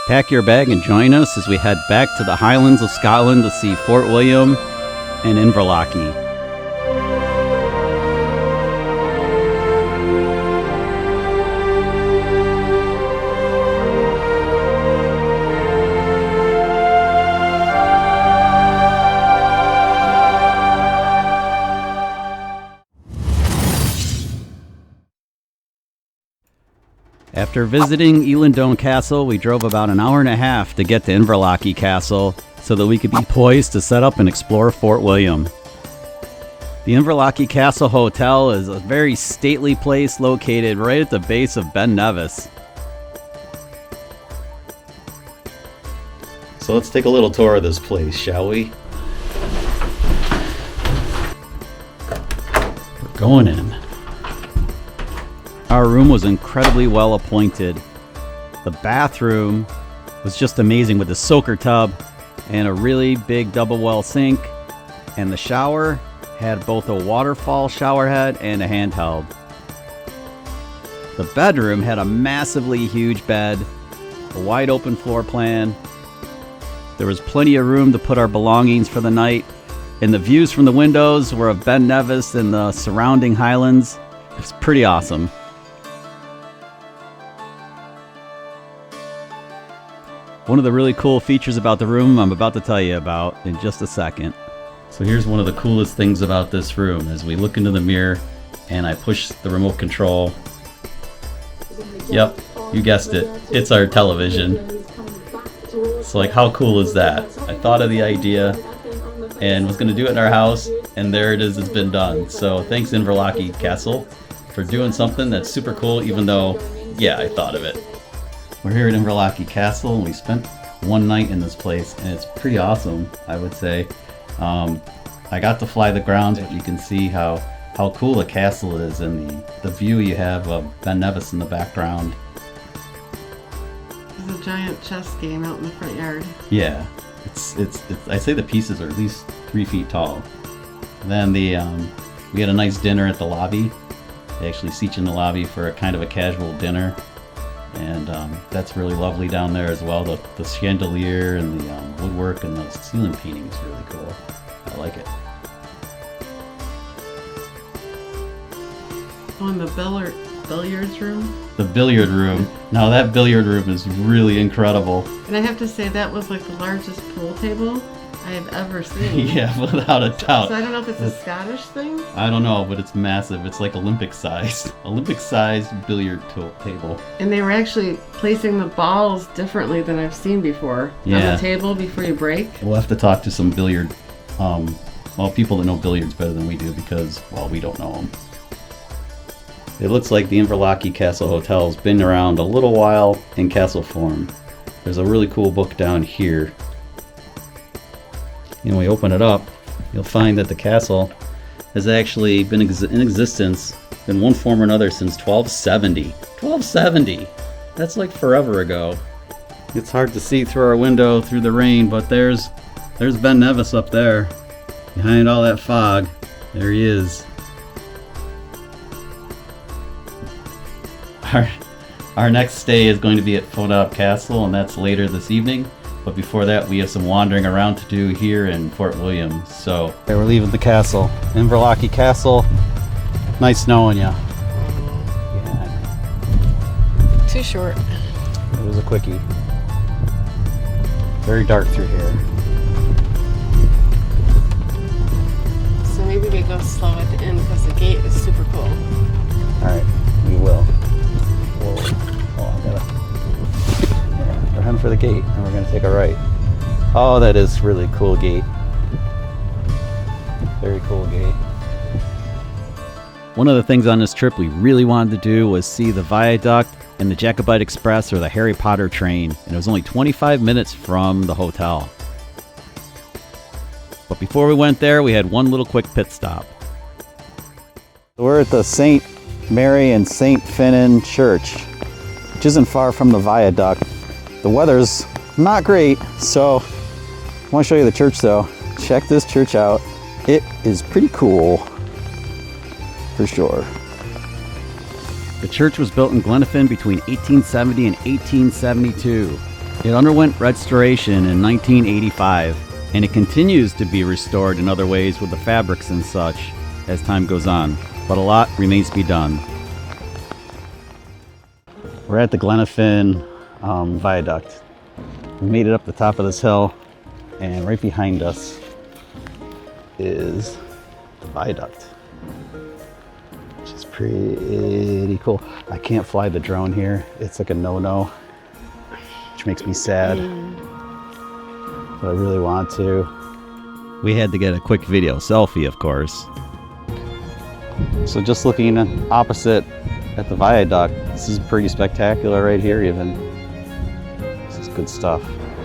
Pack your bag and join us as we head back to the Highlands of Scotland to see Fort William and Inverlochy. After visiting Eilean Castle, we drove about an hour and a half to get to Inverlochy Castle so that we could be poised to set up and explore Fort William. The Inverlochy Castle Hotel is a very stately place located right at the base of Ben Nevis. So let's take a little tour of this place, shall we? We're going in. Our room was incredibly well appointed. The bathroom was just amazing with the soaker tub and a really big double well sink, and the shower had both a waterfall shower head and a handheld. The bedroom had a massively huge bed, a wide open floor plan. There was plenty of room to put our belongings for the night, and the views from the windows were of Ben Nevis and the surrounding highlands. It was pretty awesome. One of the really cool features about the room I'm about to tell you about in just a second. So here's one of the coolest things about this room. As we look into the mirror and I push the remote control. Yep, you guessed it. It's our television. So like, how cool is that? I thought of the idea and was going to do it in our house, and there it is, it's been done. So thanks Inverlochy Castle for doing something that's super cool, even though, yeah, I thought of it. We're here at Inverlochy Castle, and we spent one night in this place, and it's pretty awesome, I would say. I got to fly the grounds, but you can see how cool the castle is, and the view you have of Ben Nevis in the background. There's a giant chess game out in the front yard. Yeah, it's I'd say the pieces are at least 3 feet tall. And then we had a nice dinner at the lobby. They actually seat you in the lobby for a kind of a casual dinner. And that's really lovely down there as well. The chandelier and the woodwork and the ceiling painting is really cool. I like it. Oh, and the billiards room? The billiard room. Now that billiard room is really incredible. And I have to say that was like the largest pool table I have ever seen. Yeah, without a doubt. So I don't know if it's a Scottish thing? I don't know, but it's massive. It's like Olympic-sized billiard table. And they were actually placing the balls differently than I've seen before. Yeah. On the table before you break. We'll have to talk to some billiard, people that know billiards better than we do, because, well, we don't know them. It looks like the Inverlochy Castle Hotel's been around a little while in castle form. There's a really cool book down here. And when we open it up, you'll find that the castle has actually been in existence in one form or another since 1270. 1270! That's like forever ago. It's hard to see through our window through the rain, but there's Ben Nevis up there. Behind all that fog, there he is. Our next stay is going to be at Viaduct Castle, and that's later this evening. But before that, we have some wandering around to do here in Fort William. So okay, we're leaving the castle. Inverlochy Castle. Nice knowing ya. Yeah. Too short. It was a quickie. Very dark through here. So maybe we go slow at the end because the gate is super cool. Alright, we will. Whoa. Oh, we're heading for the gate, and we're going to take a right. Oh, that is really cool gate. Very cool gate. One of the things on this trip we really wanted to do was see the Viaduct and the Jacobite Express, or the Harry Potter train, and it was only 25 minutes from the hotel. But before we went there, we had one little quick pit stop. We're at the St. Mary and St. Finnan Church, which isn't far from the Viaduct. The weather's not great, so I want to show you the church though. Check this church out. It is pretty cool, for sure. The church was built in Glenfinnan between 1870 and 1872. It underwent restoration in 1985, and it continues to be restored in other ways with the fabrics and such as time goes on, but a lot remains to be done. We're at the Glenfinnan Viaduct. We made it up the top of this hill, and right behind us is the Viaduct, which is pretty cool. I can't fly the drone here. It's like a no-no, which makes me sad, but I really want to. We had to get a quick video selfie, of course. So just looking opposite at the Viaduct, this is pretty spectacular right here even. This is good stuff.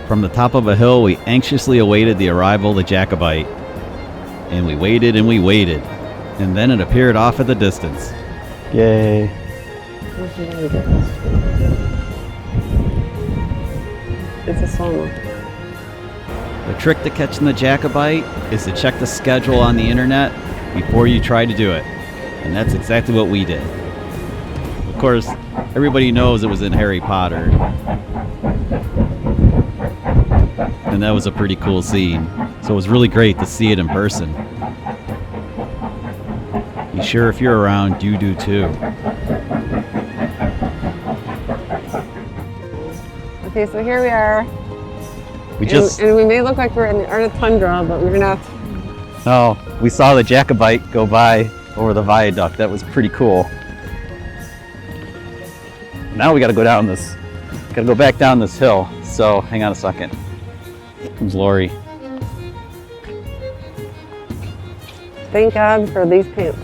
From the top of a hill, we anxiously awaited the arrival of the Jacobite. And we waited and we waited. And then it appeared off at the distance. Yay. It's a slow-mo. The trick to catching the Jacobite is to check the schedule on the internet before you try to do it. And that's exactly what we did. Of course, everybody knows it was in Harry Potter. And that was a pretty cool scene. So it was really great to see it in person. Be sure if you're around, you do too. Okay, so here we are. And we may look like we're in the Arctic tundra, but we're not. No, we saw the Jacobite go by over the viaduct. That was pretty cool. Now we gotta go down this, gotta go back down this hill. So hang on a second. Here comes Lori. Thank God for these pants.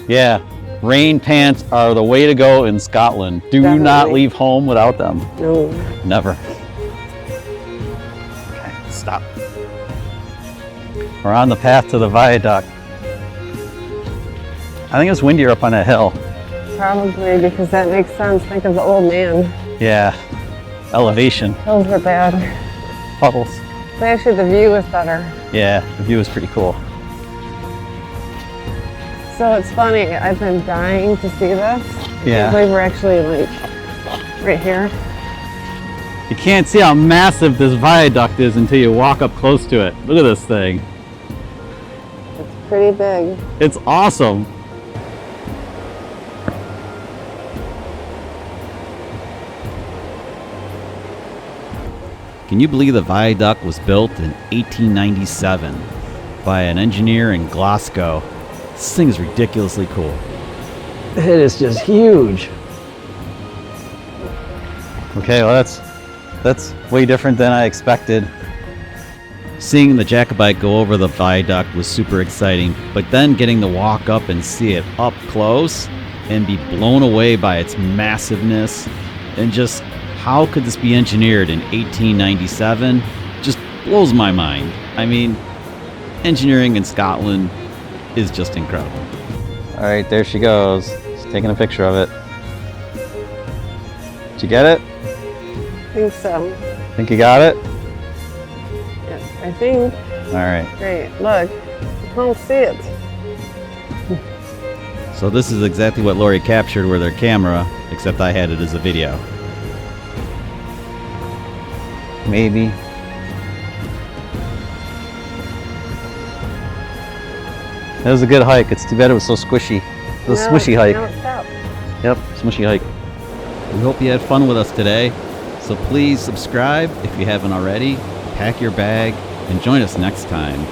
Yeah, rain pants are the way to go in Scotland. Do Definitely. not leave home without them. No. Never. Okay, stop. We're on the path to the viaduct. I think it's windier up on that hill. Probably, because that makes sense. Think of the old man. Yeah, elevation. Hills are bad. Puddles. But actually, the view is better. Yeah, the view is pretty cool. So it's funny, I've been dying to see this. Yeah. I believe we're actually like right here. You can't see how massive this viaduct is until you walk up close to it. Look at this thing. It's pretty big. It's awesome. Can you believe the viaduct was built in 1897 by an engineer in Glasgow? This thing is ridiculously cool. It is just huge. Okay, well that's way different than I expected. Seeing the Jacobite go over the viaduct was super exciting, but then getting to walk up and see it up close and be blown away by its massiveness and just how could this be engineered in 1897 just blows my mind. I mean, engineering in Scotland is just incredible. All right, there she goes. She's taking a picture of it. Did you get it? I think so. Think you got it? Yes, I think. All right. Great. Look, you can't see it. So this is exactly what Lori captured with her camera, except I had it as a video. Maybe. That was a good hike. It's too bad it was so squishy. It was a smushy hike. Now it stopped. Yep, smushy hike. We hope you had fun with us today. So please subscribe if you haven't already. Pack your bag and join us next time.